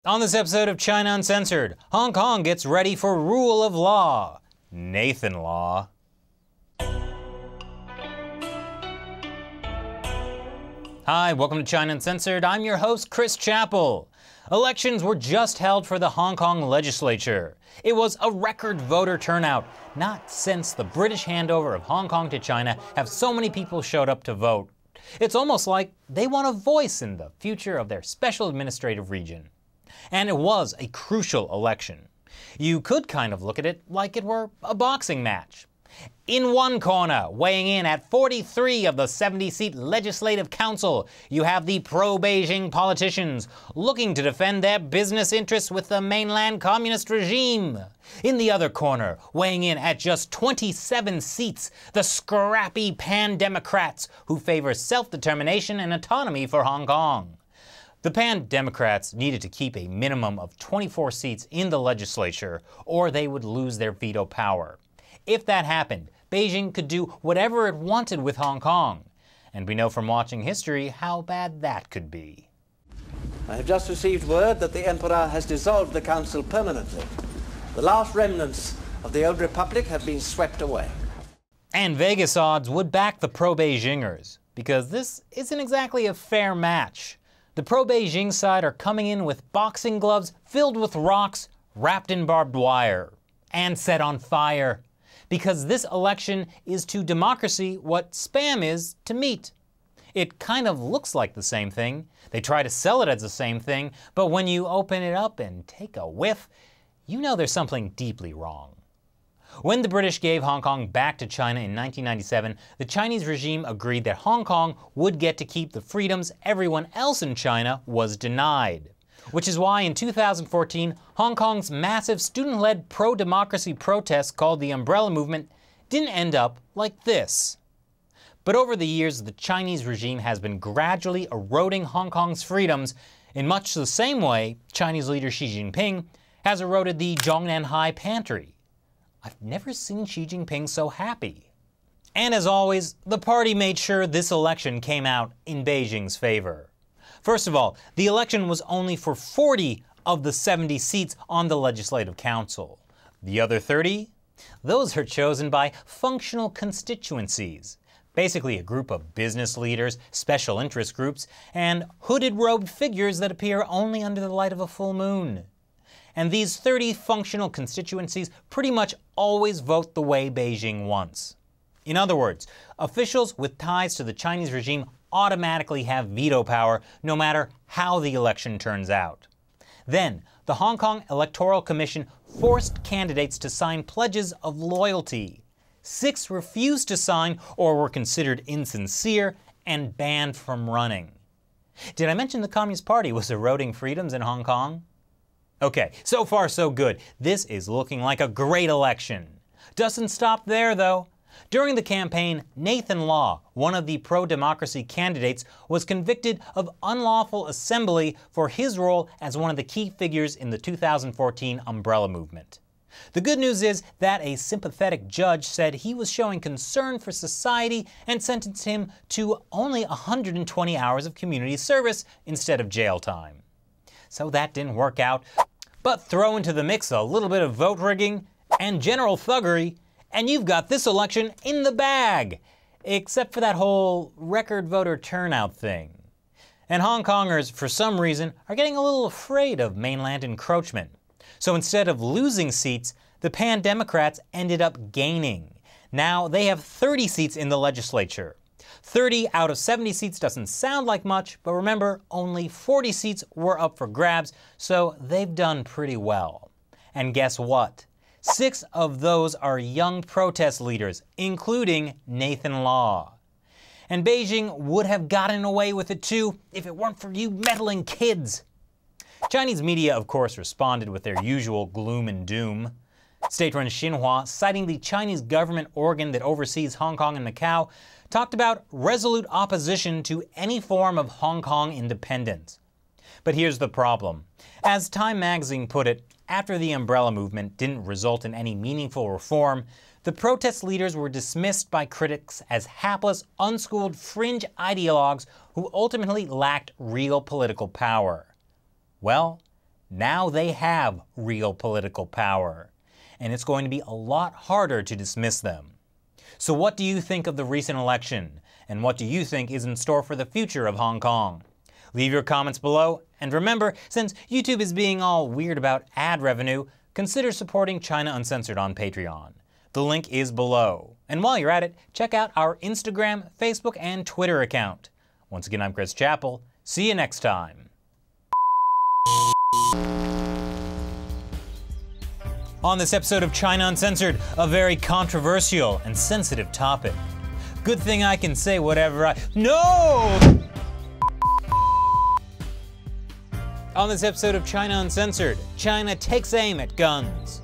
On this episode of China Uncensored, Hong Kong gets ready for rule of law. Nathan Law. Hi, welcome to China Uncensored. I'm your host, Chris Chappell. Elections were just held for the Hong Kong legislature. It was a record voter turnout. Not since the British handover of Hong Kong to China have so many people showed up to vote. It's almost like they want a voice in the future of their special administrative region. And it was a crucial election. You could kind of look at it like it were a boxing match. In one corner, weighing in at 43 of the 70-seat Legislative Council, you have the pro-Beijing politicians looking to defend their business interests with the mainland communist regime. In the other corner, weighing in at just 27 seats, the scrappy pan-democrats who favor self-determination and autonomy for Hong Kong. The pan-democrats needed to keep a minimum of 24 seats in the legislature, or they would lose their veto power. If that happened, Beijing could do whatever it wanted with Hong Kong. And we know from watching history how bad that could be. I have just received word that the Emperor has dissolved the council permanently. The last remnants of the old republic have been swept away. And Vegas odds would back the pro-Beijingers, because this isn't exactly a fair match. The pro-Beijing side are coming in with boxing gloves filled with rocks, wrapped in barbed wire, and set on fire. Because this election is to democracy what spam is to meat. It kind of looks like the same thing. They try to sell it as the same thing, but when you open it up and take a whiff, you know there's something deeply wrong. When the British gave Hong Kong back to China in 1997, the Chinese regime agreed that Hong Kong would get to keep the freedoms everyone else in China was denied. Which is why in 2014, Hong Kong's massive student-led pro-democracy protests called the Umbrella Movement didn't end up like this. But over the years, the Chinese regime has been gradually eroding Hong Kong's freedoms in much the same way Chinese leader Xi Jinping has eroded the Zhongnanhai Pantry. I've never seen Xi Jinping so happy. And as always, the party made sure this election came out in Beijing's favor. First of all, the election was only for 40 of the 70 seats on the Legislative Council. The other 30? Those are chosen by functional constituencies, basically a group of business leaders, special interest groups, and hooded robed figures that appear only under the light of a full moon. And these 30 functional constituencies pretty much always vote the way Beijing wants. In other words, officials with ties to the Chinese regime automatically have veto power no matter how the election turns out. Then, the Hong Kong Electoral Commission forced candidates to sign pledges of loyalty. 6 refused to sign or were considered insincere and banned from running. Did I mention the Communist Party was eroding freedoms in Hong Kong? Okay, so far so good. This is looking like a great election. Doesn't stop there though. During the campaign, Nathan Law, one of the pro-democracy candidates, was convicted of unlawful assembly for his role as one of the key figures in the 2014 Umbrella Movement. The good news is that a sympathetic judge said he was showing concern for society and sentenced him to only 120 hours of community service instead of jail time. So that didn't work out, but throw into the mix a little bit of vote rigging and general thuggery, and you've got this election in the bag, except for that whole record voter turnout thing. And Hong Kongers, for some reason, are getting a little afraid of mainland encroachment. So instead of losing seats, the pan-democrats ended up gaining. Now they have 30 seats in the legislature. 30 out of 70 seats doesn't sound like much, but remember, only 40 seats were up for grabs, so they've done pretty well. And guess what? 6 of those are young protest leaders, including Nathan Law. And Beijing would have gotten away with it too if it weren't for you meddling kids. Chinese media, of course, responded with their usual gloom and doom. State-run Xinhua, citing the Chinese government organ that oversees Hong Kong and Macau, talked about resolute opposition to any form of Hong Kong independence. But here's the problem. As Time magazine put it, after the Umbrella Movement didn't result in any meaningful reform, the protest leaders were dismissed by critics as hapless, unschooled fringe ideologues who ultimately lacked real political power. Well, Now they have real political power, and it's going to be a lot harder to dismiss them. So what do you think of the recent election, and what do you think is in store for the future of Hong Kong? Leave your comments below, and remember, since YouTube is being all weird about ad revenue, consider supporting China Uncensored on Patreon. The link is below. And while you're at it, check out our Instagram, Facebook, and Twitter account. Once again, I'm Chris Chappell. See you next time. On this episode of China Uncensored, a very controversial and sensitive topic. Good thing I can say whatever No! On this episode of China Uncensored, China takes aim at guns.